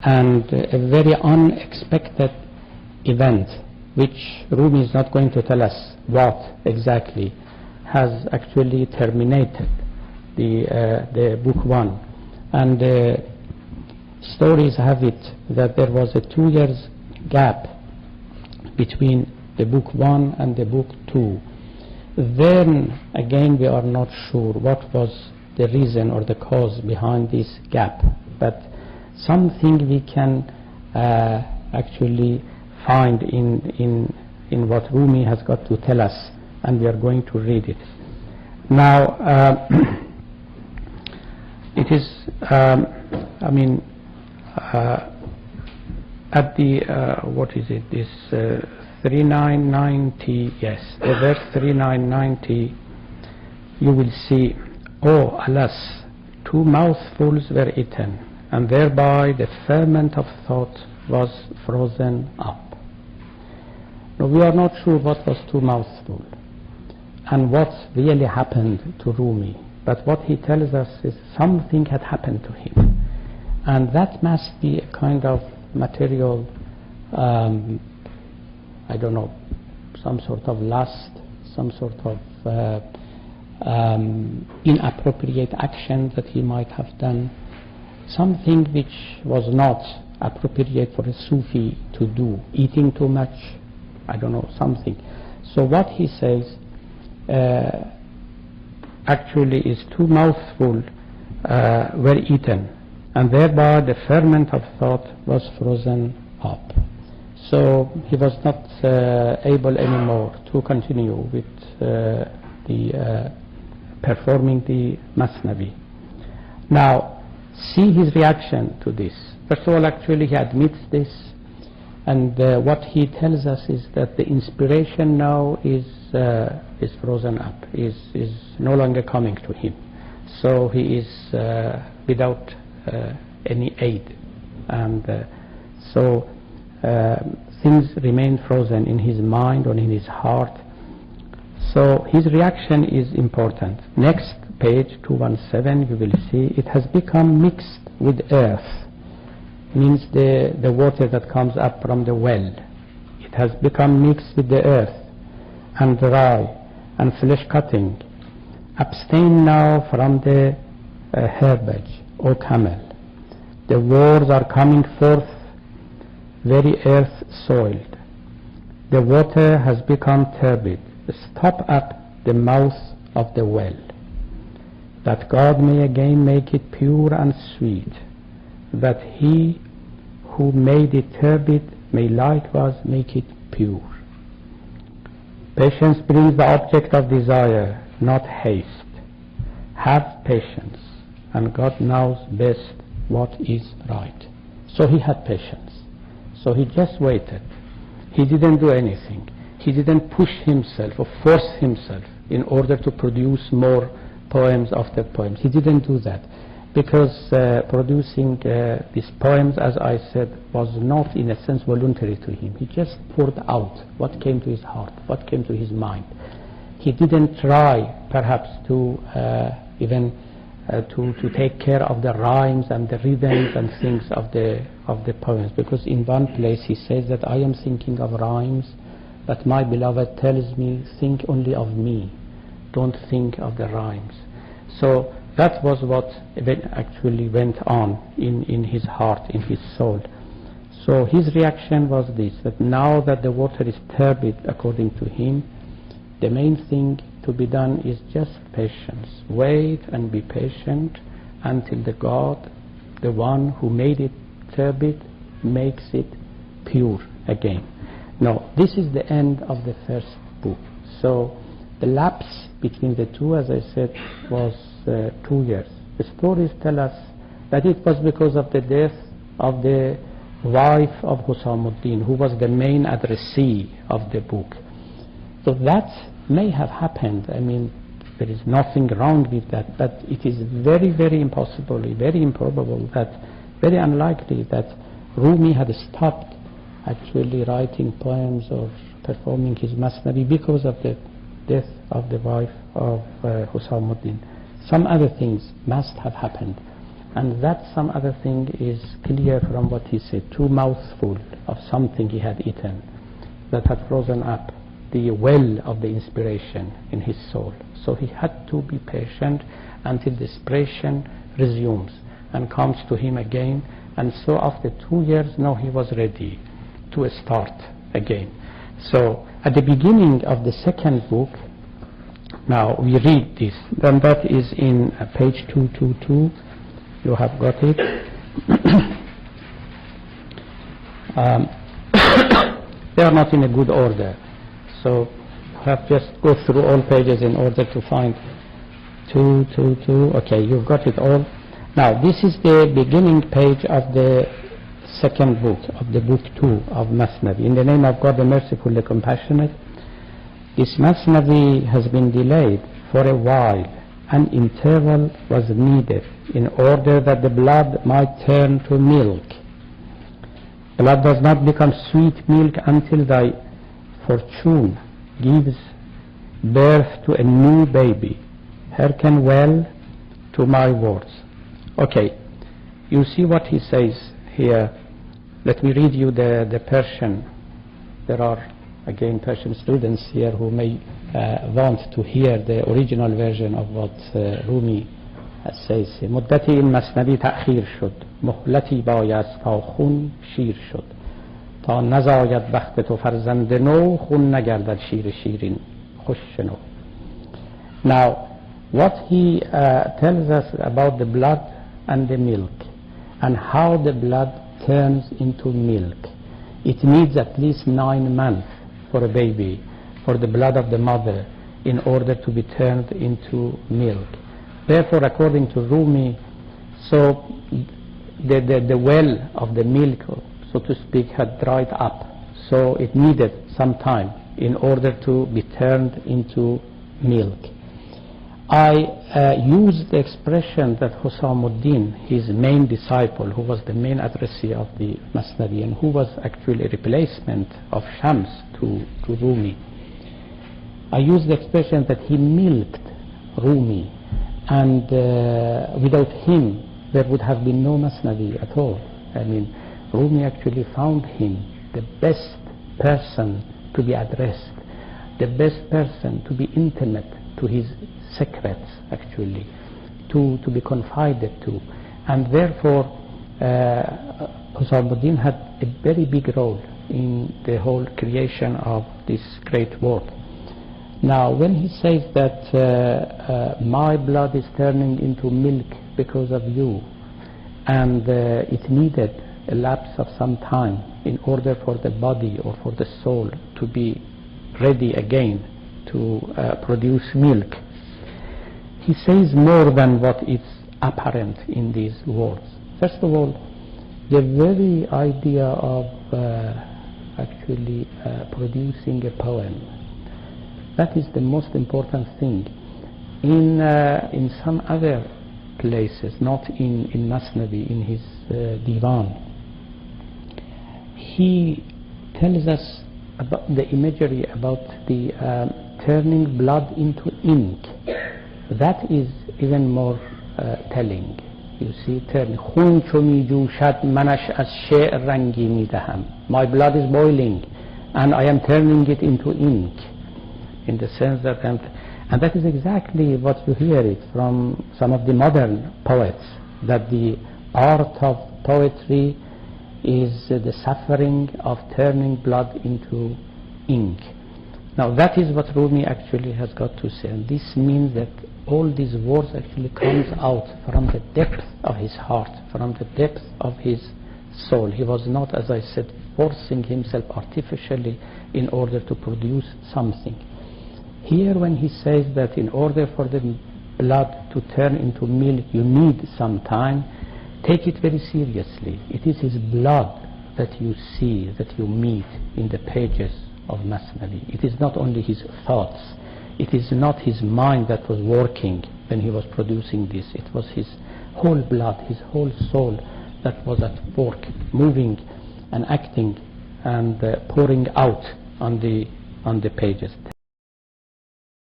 and a very unexpected event, which Rumi is not going to tell us what exactly, has actually terminated the book one. And stories have it that there was a 2 years gap between the book one and the book two. Then again we are not sure what was the reason or the cause behind this gap, but something we can actually find in what Rumi has got to tell us, and we are going to read it. Now it is at the what is it, this 3990, yes, the verse 3990, you will see, "Oh alas, 2 mouthfuls were eaten, and thereby the ferment of thought was frozen up." Now we are not sure what was 2 mouthfuls and what really happened to Rumi, but what he tells us is something had happened to him, and that must be a kind of material, I don't know, some sort of lust, some sort of inappropriate action that he might have done, something which was not appropriate for a Sufi to do, eating too much, I don't know, something. So what he says actually is 2 mouthfuls were eaten, and thereby the ferment of thought was frozen up. So he was not able anymore to continue with performing the Masnavi. Now, see his reaction to this. First of all, actually he admits this, and what he tells us is that the inspiration now is frozen up, is no longer coming to him. So he is without any aid, and so things remain frozen in his mind or in his heart. So his reaction is important. Next page 217, you will see it has become mixed with earth, means the water that comes up from the well. It has become mixed with the earth and dry and flesh cutting. Abstain now from the herbage, O camel. The words are coming forth very earth soiled. The water has become turbid. Stop up the mouth of the well, that God may again make it pure and sweet, that he who made it turbid may likewise make it pure. Patience brings the object of desire, not haste. Have patience, and God knows best what is right. So he had patience. So he just waited. He didn't do anything. He didn't push himself or force himself in order to produce more poems after poems. He didn't do that, because producing these poems, as I said, was not in a sense voluntary to him. He just poured out what came to his heart, what came to his mind. He didn't try perhaps to even to take care of the rhymes and the rhythms and things of the poems, because in one place he says that I am thinking of rhymes, but my beloved tells me, think only of me, don't think of the rhymes. So that was what actually went on in his heart, in his soul. So his reaction was this, that now that the water is turbid according to him, the main thing to be done is just patience. Wait and be patient until the God, the one who made it turbid, makes it pure again. Now, this is the end of the first book. So the lapse between the two, as I said, was 2 years. The stories tell us that it was because of the death of the wife of Husamuddin, who was the main addressee of the book. So that may have happened. I mean, there is nothing wrong with that, but it is very, very impossible, very improbable, that very unlikely that Rumi had stopped actually writing poems or performing his Masnavi because of the death of the wife of Husamuddin. Some other things must have happened, And that some other thing is clear from what he said, 2 mouthfuls of something he had eaten that had frozen up the well of the inspiration in his soul. So he had to be patient until the inspiration resumes and comes to him again. And so after 2 years, now he was ready to start again. So at the beginning of the second book, now we read this, then that is in page 222. You have got it. They are not in a good order, so you have just go through all pages in order to find 222. Okay, you've got it all. Now this is the beginning page of the second book, of the book 2 of Masnavi. In the name of God, the merciful, the compassionate. This Masnavi has been delayed for a while. An interval was needed in order that the blood might turn to milk. Blood does not become sweet milk until thy fortune gives birth to a new baby. Hearken well to my words. Okay, you see what he says here. Let me read you the Persian. There are again Persian students here who may want to hear the original version of what Rumi says. مدتی این مثنوی تأخیر شد، مهلتی بایست تا خون شیر شد، تا نزاید بخت تو فرزند نو، خون نگردد شیر شیرین خوش شنو. Now what he tells us about the blood and the milk and how the blood turns into milk. It needs at least 9 months for a baby, for the blood of the mother, in order to be turned into milk. Therefore, according to Rumi, so the well of the milk, so to speak, had dried up. So it needed some time in order to be turned into milk. I used the expression that Husamuddin, his main disciple, who was the main addressee of the Masnavi and who was actually a replacement of Shams to Rumi, I used the expression that he milked Rumi, and without him there would have been no Masnavi at all. I mean, Rumi actually found him the best person to be addressed, the best person to be intimate to his secrets, actually, to be confided to. And therefore Husamuddin had a very big role in the whole creation of this great work. Now when he says that my blood is turning into milk because of you, and it needed a lapse of some time in order for the body or for the soul to be ready again to produce milk, he says more than what is apparent in these words. First of all, the very idea of actually producing a poem, that is the most important thing. In some other places, not in Masnavi, in his Divan, he tells us about the imagery about the turning blood into ink. That is even more telling. You see, turn خون چو می جوشد منش از شعر رنگی می دهم. My blood is boiling and I am turning it into ink, in the sense that, and that is exactly what you hear it from some of the modern poets, that the art of poetry is the suffering of turning blood into ink. Now that is what Rumi actually has got to say, and this means that all these words actually comes out from the depth of his heart, from the depth of his soul. He was not, as I said, forcing himself artificially in order to produce something. Here when he says that in order for the blood to turn into milk you need some time, take it very seriously. It is his blood that you see, that you meet in the pages of Masnavi. It is not only his thoughts, it is not his mind that was working when he was producing this. It was his whole blood, his whole soul that was at work, moving and acting and pouring out on the pages.